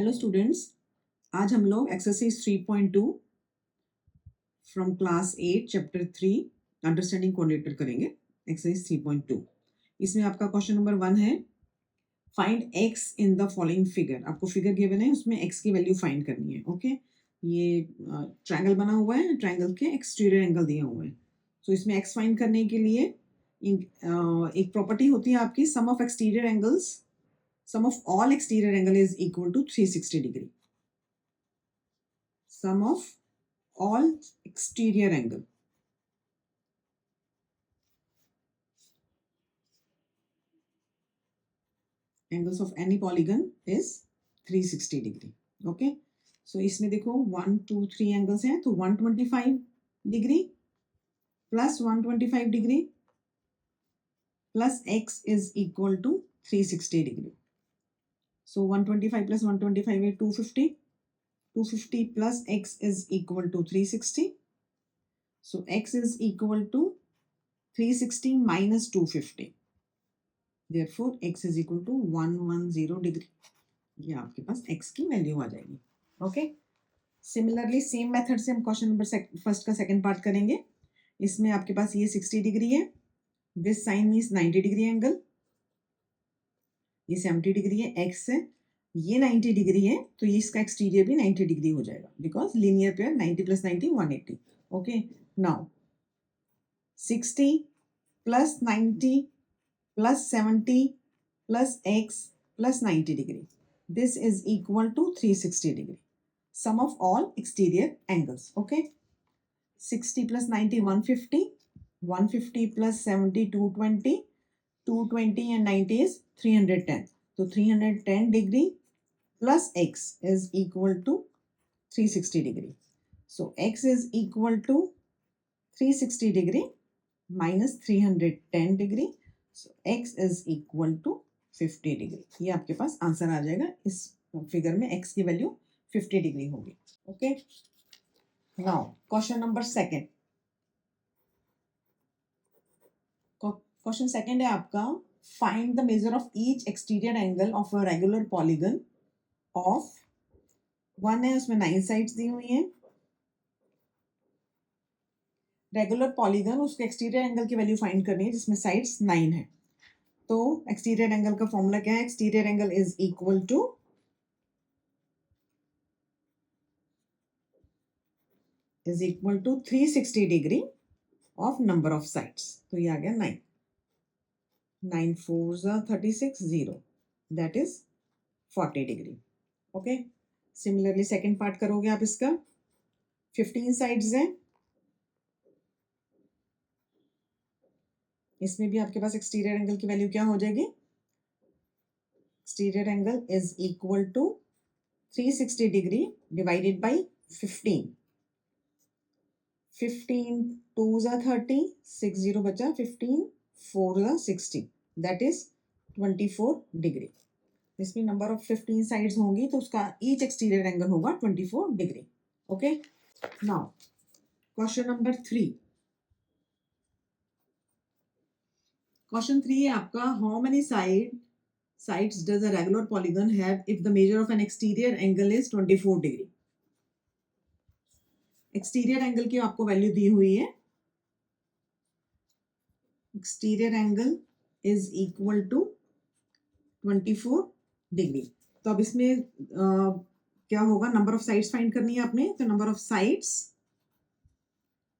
Hello students, आज हम लोग exercise 3.2 from class 8 chapter 3 understanding coordinator करेंगे। एक्सरसाइज 3.2 इसमें आपका क्वेश्चन नंबर 1 है find x in the following figure. आपको फिगर गिवन है, उसमें एक्स की वैल्यू फाइंड करनी है। ओके, ये ट्रायंगल बना हुआ है, ट्रायंगल के एक्सटीरियर एंगल दिए हुए हैं। तो इसमें एक्स फाइंड करने के लिए एक प्रॉपर्टी होती है आपकी, sum of exterior angles, sum of all exterior angle is equal to 360 degree. Sum of all exterior angle. Angles of any polygon is 360 degree. Okay. So इसमें देखो 1, 2, 3 angles हैं, तो 125 degree plus 125 degree plus x is equal to 360 degree. So 125 plus 125 is 250. 250 plus x is equal to 360. So x is equal to 360 minus 250. Therefore x is equal to 110 degree. ये आपके पास x की value आ जाएगी। Okay, similarly same method से हम question number first का second part करेंगे। इसमें आपके पास ये 60 डिग्री है, this sign means 90 degree angle, ये 70 डिग्री है, x है, ये 90 डिग्री है, तो ये इसका एक्सटीरियर भी 90 डिग्री हो जाएगा because linear pair 90 plus 90 180। Okay, now 60 plus 90 plus 70 plus x plus 90 degree. This is equal to 360 degree. Sum of all exterior angles. Okay. 60 plus 90 150. 150 plus 70 220. 220 and 90 is 310. So 310 degree plus x is equal to 360 degree. So x is equal to 360 degree minus 310 degree. So x is equal to 50 degree. ये आपके पास answer आ जाएगा। इस figure में x की value 50 degree होगी। Okay, now question number second. Question second है आपका, find the measure of each exterior angle of a regular polygon of 1 है, उसमें 9 साइड्स दी हुई हैं। रेगुलर पॉलीगन, उसके एक्सटीरियर एंगल की वैल्यू फाइंड करनी है जिसमें साइड्स 9 है। तो एक्सटीरियर एंगल का फॉर्मूला क्या है? Exterior angle is equal to 360 degree of number of sides. तो ये आ गया 9, 9 4 36 0, that is 40 degree. Okay, similarly second part करोगे आप इसका, 15 साइड्स हैं, इसमें भी आपके पास एक्सटीरियर एंगल की वैल्यू क्या हो जाएगी? Exterior angle is equal to 360 degree divided by 15। 15 2 30, 6 0 बचा, 15 4 60, दैट इज 24 डिग्री। इसमें नंबर ऑफ 15 साइड्स होंगी तो उसका ईच एक्सटीरियर एंगल होगा 24 degree. Okay, now question number 3। Question 3 है आपका, how many sides does a regular polygon have if the measure of an exterior angle is 24 degree. Exterior angle की आपको value दी हुई है, exterior angle is equal to 24 degree. तो अब इसमें क्या होगा? नंबर ऑफ साइड्स फाइंड करनी है आपने, तो number of sides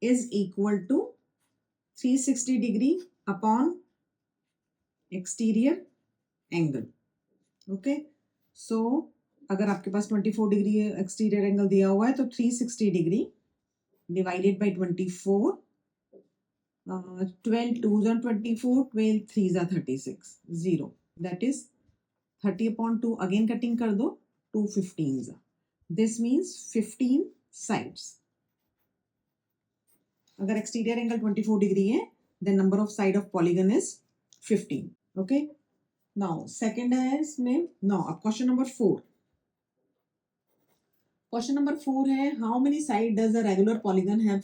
is equal to 360 degree upon exterior angle. Okay, so अगर आपके पास 24 डिग्री एक्सटीरियर एंगल दिया हुआ है तो 360 degree divided by 24, 12 2 24, 12 3 36 0, that is 30/2। Again cutting कर दो, 2 15, दिस मीन्स 15 साइड्स। अगर एक्सटीरियर एंगल 24 डिग्री है then number of side of polygon is 15। Okay, now second है इसमें। नाउ अब क्वेश्चन नंबर 4। क्वेश्चन नंबर 4 है, how many side does a regular polygon have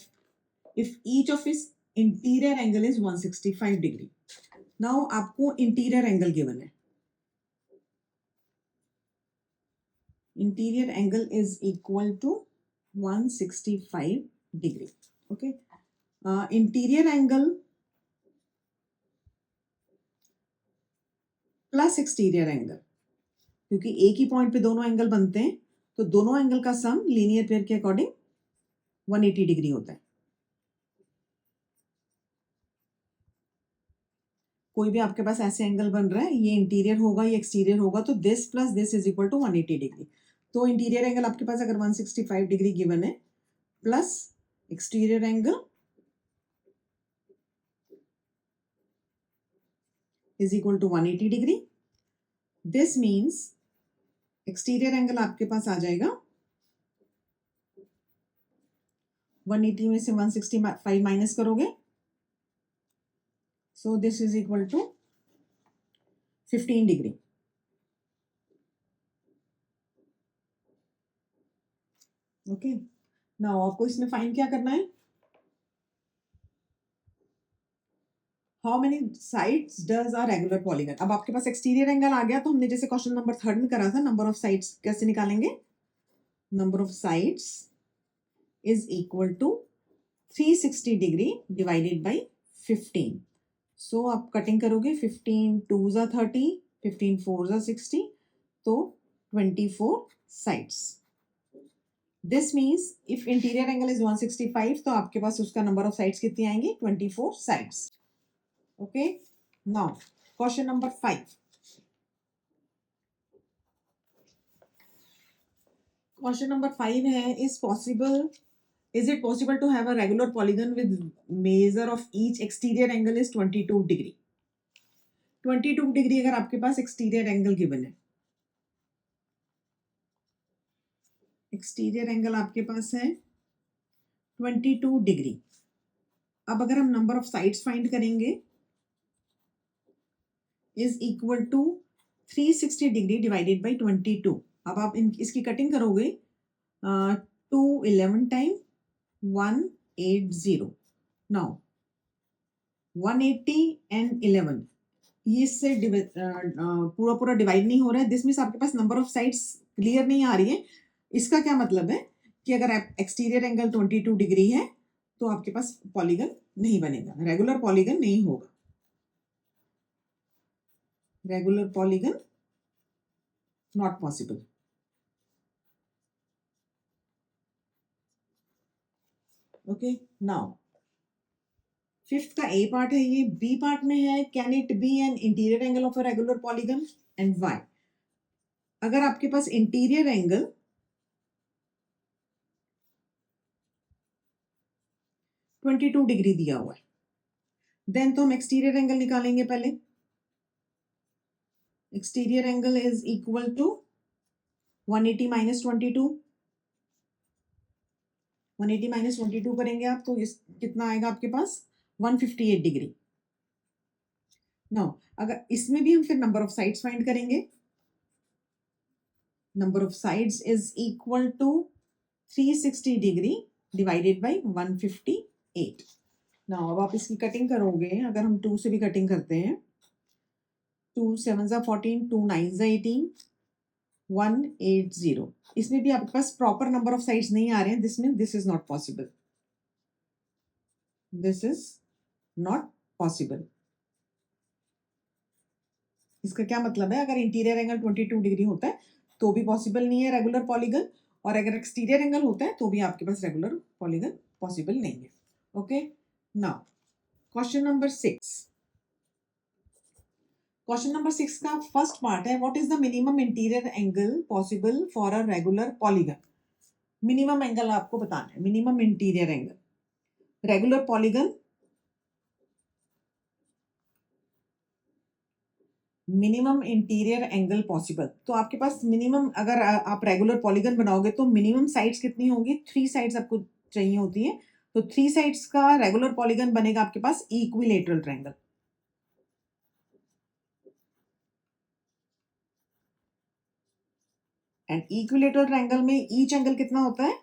if each of its interior angle is 165 degree. Now आपको interior angle given है, interior angle is equal to 165 degree. Okay, interior angle plus exterior angle, क्योंकि एक ही point पे दोनों angle बनते हैं तो दोनों एंगल का सम लीनियर पेयर के अकॉर्डिंग 180 डिग्री होता है. कोई भी आपके पास ऐसे एंगल बन रहा है, ये इंटीरियर होगा ये एक्सटीरियर होगा, तो this plus this is equal to 180 degree. तो इंटीरियर एंगल आपके पास अगर 165 डिग्री गिवन है plus exterior angle is equal to 180 degree. This means exterior angle आपके पास आ जाएगा 180 में से 165 माइनस करोगे, so this is equal to 15 degree. Okay, now आपको इसमें फाइंड क्या करना है, how many sides does a regular polygon. अब आपके पास एक्सटीरियर एंगल आ गया, तो हमने जैसे क्वेश्चन नंबर 3 में करा था, नंबर ऑफ साइड्स कैसे निकालेंगे, number of sides is equal to 360 degree divided by 15. So आप कटिंग करोगे, 15 2 ज़ा 30, 15 4 ज़ा 60, तो 24 sides. This means if interior angle is 165, तो आपके पास उसका नंबर ऑफ साइड्स कितनी आएंगी, 24 sides. Okay, now question number 5. Question number 5 है, is it possible to have a regular polygon with measure of each exterior angle is 22 degree. 22 degree अगर आपके पास exterior angle given है, एक्सटीरियर एंगल आपके पास है 22 डिग्री. अब अगर हम नंबर ऑफ साइड्स फाइंड करेंगे is equal to 360 degree divided by 22. अब आप इसकी कटिंग करोगे, 2 11 टाइम 180. नाउ 180 एंड 11 ये इससे पूरा पूरा डिवाइड नहीं हो रहा है. दिस मीन्स आपके पास नंबर ऑफ साइड्स क्लियर नहीं आ रही है. इसका क्या मतलब है कि अगर एक्सटीरियर एंगल 22 डिग्री है तो आपके पास पॉलीगन नहीं बनेगा, रेगुलर पॉलीगन नहीं होगा, regular polygon not possible. Okay, now fifth का ए पार्ट है, ये बी पार्ट में है, can it be an interior angle of a regular polygon and why. अगर आपके पास इंटीरियर एंगल 22 डिग्री दिया हुआ है, देन तो हम एक्सटीरियर एंगल निकालेंगे. पहले exterior angle is equal to 180 minus 22. 180 minus 22 करेंगे आप, तो इस कितना आएगा आपके पास, 158 डिग्री. नाउ अगर इसमें भी हम फिर नंबर ऑफ साइड्स फाइंड करेंगे, number of sides is equal to 360 degree divided by 158. Now अब आप इसकी कटिंग करोगे, अगर हम 2 से भी कटिंग करते हैं, 2 7 ज़ा 14, 2 9 ज़ा 18, 180. इसमें भी आपके पास प्रॉपर नंबर ऑफ साइड्स नहीं आ रहे हैं. This mean this is not possible, this is not possible. इसका क्या मतलब है, अगर इंटीरियर एंगल 22 डिग्री होता है तो भी पॉसिबल नहीं है रेगुलर पॉलीगन, और अगर एक्सटीरियर एंगल होता है तो भी आपके पास रेगुलर पॉलीगन पॉसिबल नहीं है. Okay, now question number 6. Question number 6 का फर्स्ट पार्ट है, what is the minimum interior angle possible for a regular polygon. Minimum angle आपको बताना है, minimum interior angle regular polygon, minimum interior angle possible. तो आपके पास मिनिमम, अगर आप रेगुलर पॉलीगन बनाओगे तो मिनिमम साइड्स कितनी होंगी, 3 साइड्स आपको चाहिए होती है. तो 3 साइड्स का रेगुलर पॉलीगन बनेगा आपके पास equilateral triangle. And equilateral triangle में ईच एंगल कितना होता है,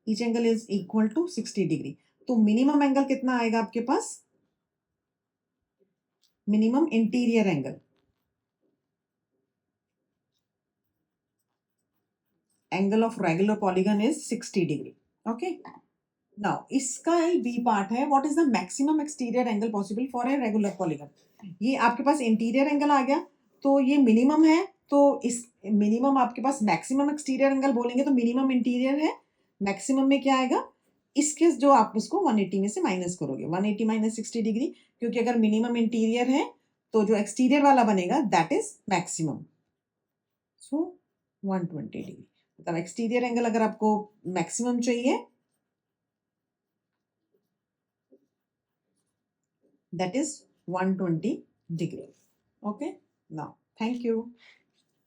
each angle is equal to 60 degree. तो मिनिमम एंगल कितना आएगा आपके पास, minimum interior angle angle of regular polygon is 60 degree. Okay, now इसका बी पार्ट है, what is the maximum exterior angle possible for a regular polygon. ये आपके पास interior angle आ गया, तो ये मिनिमम है, तो इस मिनिमम आपके पास मैक्सिमम एक्सटीरियर एंगल बोलेंगे तो मिनिमम इंटीरियर है, मैक्सिमम में क्या आएगा, इसके जो आप उसको 180 में से माइनस करोगे, 180 माइनस 60 डिग्री, क्योंकि अगर मिनिमम इंटीरियर है तो जो एक्सटीरियर वाला बनेगा that is maximum. So 120 degree, मतलब एक्सटीरियर एंगल अगर आपको मैक्सिमम चाहिए that is 120 degree. Okay, now thank you.